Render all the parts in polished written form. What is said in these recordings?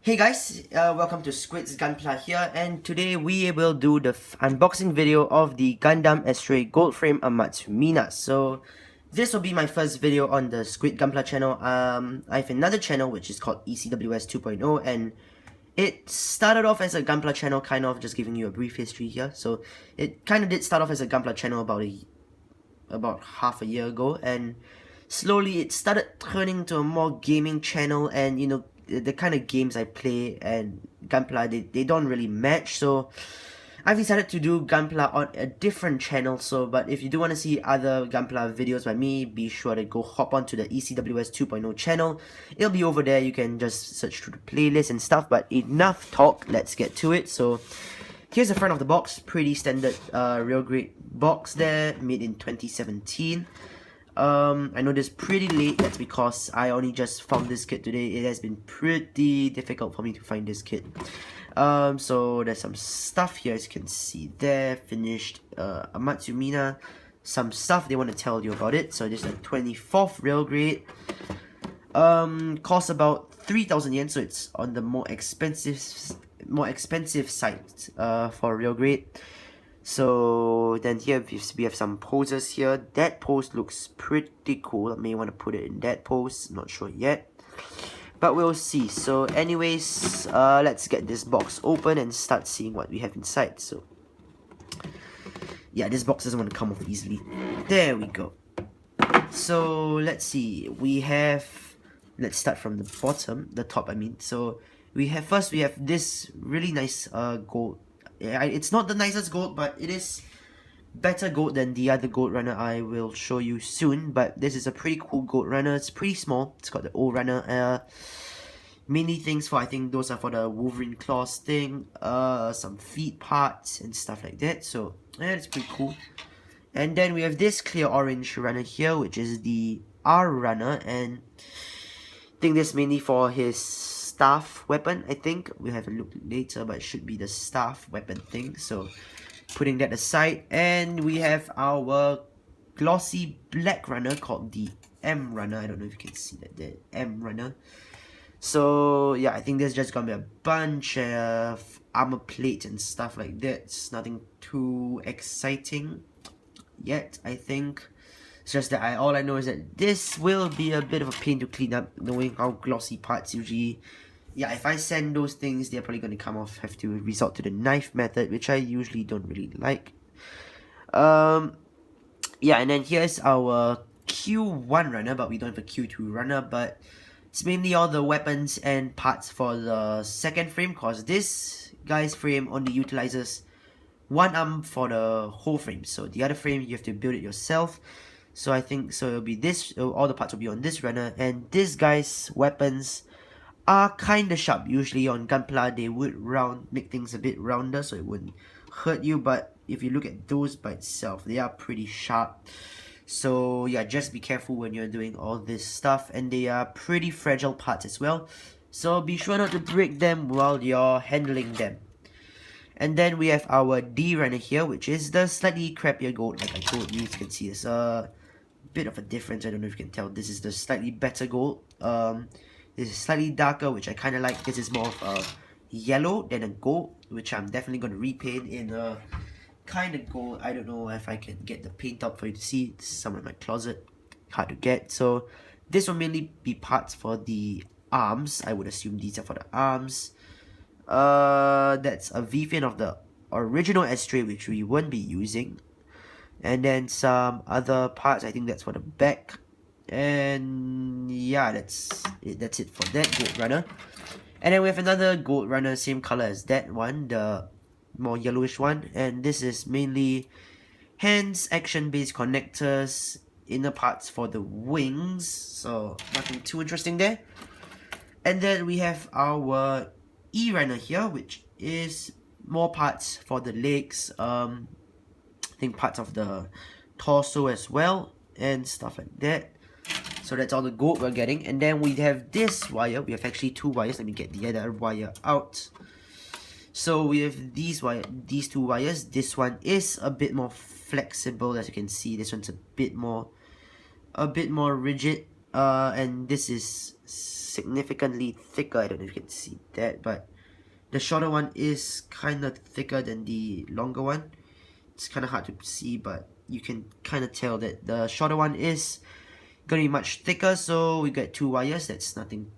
Hey guys, welcome to SQUID'S GUNPLA here, and today we will do the unboxing video of the Gundam S-Ray Gold Frame Amatsu Mina. So this will be my first video on the Squid GUNPLA channel. I have another channel which is called ECWS 2.0, and it started off as a Gunpla channel, kind of just giving you a brief history here. So it kind of did start off as a Gunpla channel about half a year ago, and slowly it started turning to a more gaming channel. And the kind of games I play and Gunpla, they don't really match, so I've decided to do Gunpla on a different channel. But if you do want to see other Gunpla videos by me, be sure to go hop onto the ECWS 2.0 channel. It'll be over there. You can just search through the playlist and stuff. But enough talk, let's get to it. So here's the front of the box. Pretty standard real grade box there, made in 2017. I know this pretty late. That's because I only just found this kit today. It has been pretty difficult for me to find this kit. So there's some stuff here, as you can see there. Finished Amatsu Mina. Some stuff they want to tell you about it. So this is the 24th rail grade. Costs about 3,000 yen, so it's on the more expensive side for rail grade. So then here we have some poses here. That pose looks pretty cool. I may want to put it in that pose, not sure yet, but we'll see. So anyways, let's get this box open and start seeing what we have inside. So yeah, this box doesn't want to come off easily. There we go. So let's see, let's start from the bottom, the top I mean. So we have this really nice gold. It's not the nicest gold, but it is better gold than the other gold runner I will show you soon. But this is a pretty cool gold runner. It's pretty small. It's got the old runner. Mainly things for, I think those are for the Wolverine claws thing, some feet parts and stuff like that. So yeah, it's pretty cool. And then we have this clear orange runner here, which is the R runner, and I think this mainly for his staff weapon. I think we'll have a look later, but it should be the staff weapon thing. So putting that aside, and we have our glossy black runner called the M runner. I don't know if you can see that, the M runner. So yeah, I think there's just gonna be a bunch of armor plates and stuff like that. It's nothing too exciting yet, I think. It's just that all I know is that this will be a bit of a pain to clean up, knowing how glossy parts usually. Yeah, if I sand those things, they're probably going to come off. Have to resort to the knife method, which I usually don't really like. Yeah, and then here's our Q1 runner, but we don't have a Q2 runner. But it's mainly all the weapons and parts for the second frame, because this guy's frame only utilizes one arm for the whole frame. So the other frame, you have to build it yourself. So I think, so it'll be this, all the parts will be on this runner. And this guy's weapons are kinda sharp. Usually on Gunpla, they would make things a bit rounder so it wouldn't hurt you. But if you look at those by itself, they are pretty sharp. So yeah, just be careful when you're doing all this stuff. And they are pretty fragile parts as well. So be sure not to break them while you're handling them. And then we have our D runner here, which is the slightly crappier gold. Like I told you, you can see there's a bit of a difference. I don't know if you can tell. This is the slightly better gold. This is slightly darker, which I kind of like. This is more of a yellow than a gold, which I'm definitely going to repaint in a kind of gold. I don't know if I can get the paint up for you to see. It's somewhere in my closet. Hard to get. So this will mainly be parts for the arms. I would assume these are for the arms. That's a V-fin of the original S-Ray, which we won't be using. And then some other parts, I think that's for the back. And yeah, that's it for that gold runner. And then we have another gold runner, same color as that one, the more yellowish one. And this is mainly hands, action-based connectors, inner parts for the wings. So nothing too interesting there. And then we have our E runner here, which is more parts for the legs, I think parts of the torso as well, and stuff like that. So that's all the gold we're getting. And then we have this wire. We have actually two wires. Let me get the other wire out. So we have these two wires. This one is a bit more flexible, as you can see. This one's a bit more rigid. And this is significantly thicker. I don't know if you can see that, but the shorter one is kind of thicker than the longer one. It's kind of hard to see, but you can kind of tell that the shorter one is gonna be much thicker. So we got 2 wires. That's nothing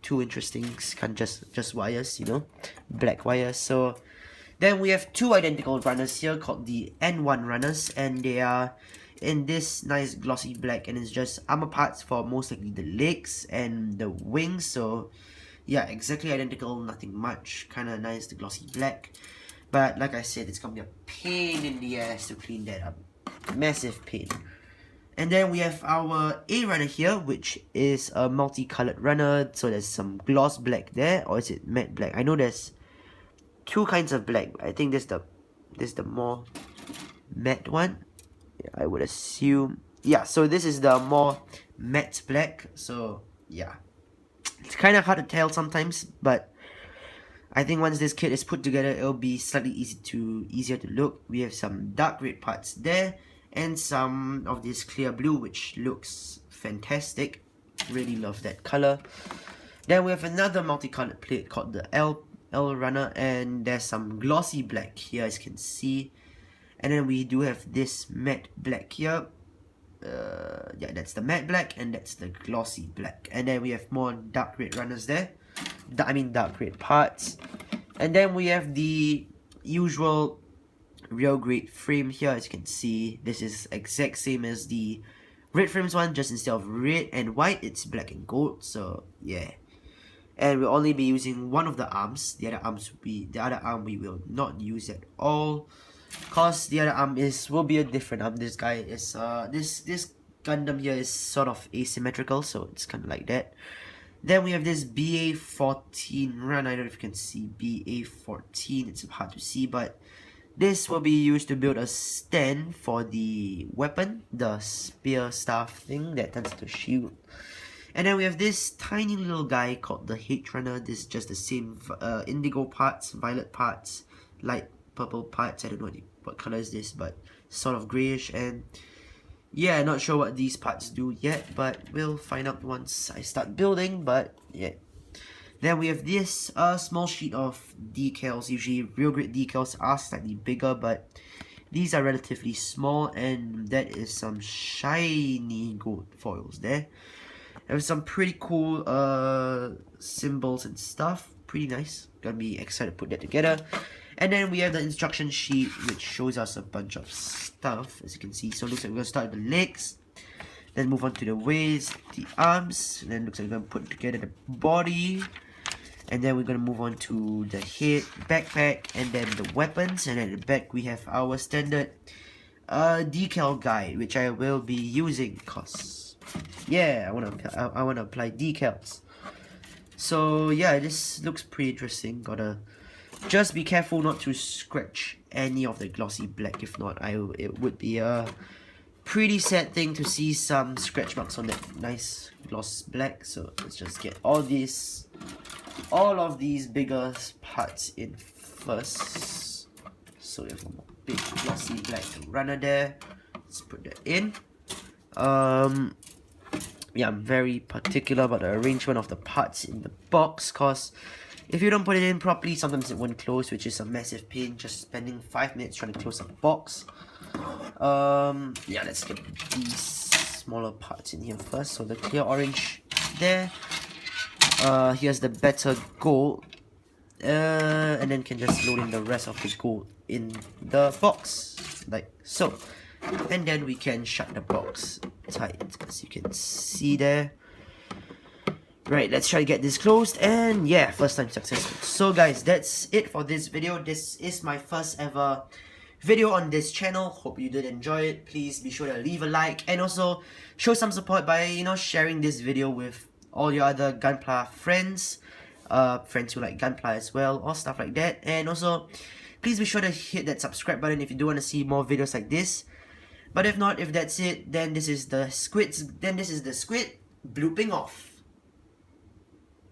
too interesting. It's kind of just wires, you know, black wires. So then we have 2 identical runners here called the N1 runners, and they are in this nice glossy black, and it's just armor parts for most likely the legs and the wings. So yeah, exactly identical, nothing much, kind of nice, the glossy black. But like I said, it's gonna be a pain in the ass to clean that up, massive pain. And then we have our A runner here, which is a multicolored runner. So there's some gloss black there, or is it matte black? I know there's 2 kinds of black. I think this the more matte one. Yeah, I would assume. Yeah, so this is the more matte black. So yeah, it's kind of hard to tell sometimes, but I think once this kit is put together, it'll be slightly easier to look. We have some dark red parts there, and some of this clear blue, which looks fantastic. Really love that color. Then we have another multicolored plate called the L runner, and there's some glossy black here, as you can see. And then we do have this matte black here. Yeah, that's the matte black, and that's the glossy black. And then we have more dark red runners there. Dark red parts. And then we have the usual real grade frame here. As you can see, this is exact same as the red frames one, just instead of red and white, it's black and gold. So yeah, and we'll only be using one of the arms. The other arm we will not use at all, cause the other arm will be a different arm. This guy is this Gundam here is sort of asymmetrical, so it's kind of like that. Then we have this BA14 run. I don't know if you can see BA14. It's hard to see, but this will be used to build a stand for the weapon, the spear staff thing that turns into a shield. And then we have this tiny little guy called the H runner. This is just the same indigo parts, violet parts, light purple parts. I don't know what color is this, but sort of grayish. And yeah, not sure what these parts do yet, but we'll find out once I start building. But yeah. Then we have this small sheet of decals. Usually real grade decals are slightly bigger, but these are relatively small, and that is some shiny gold foils there. There's some pretty cool symbols and stuff. Pretty nice. Gonna be excited to put that together. And then we have the instruction sheet, which shows us a bunch of stuff, as you can see. So it looks like we're gonna start with the legs, then move on to the waist, the arms, and then looks like we're gonna put together the body, and then we're gonna move on to the head, backpack, and then the weapons. And at the back we have our standard decal guide, which I will be using because yeah, I wanna apply decals. So yeah, this looks pretty interesting. Gotta just be careful not to scratch any of the glossy black. If not, it would be a pretty sad thing to see some scratch marks on that nice gloss black. So let's just get all of these bigger parts in first. So we have one more big glossy black runner there. Let's put that in. Yeah, I'm very particular about the arrangement of the parts in the box, cause if you don't put it in properly, sometimes it won't close, which is a massive pain. Just spending 5 minutes trying to close a box. Yeah, let's get these smaller parts in here first. So the clear orange there. Here's the better gold. And then can just load in the rest of the gold in the box, like so. And then we can shut the box tight, as you can see there. Right, let's try to get this closed, and yeah, first time successful. So guys, that's it for this video. This is my first ever video on this channel. Hope you did enjoy it. Please be sure to leave a like, and also show some support by, you know, sharing this video with all your other GUNPLA friends, friends who like GUNPLA as well, or stuff like that. And also, please be sure to hit that subscribe button if you do want to see more videos like this. But if not, if that's it, then this is the Squid blooping off.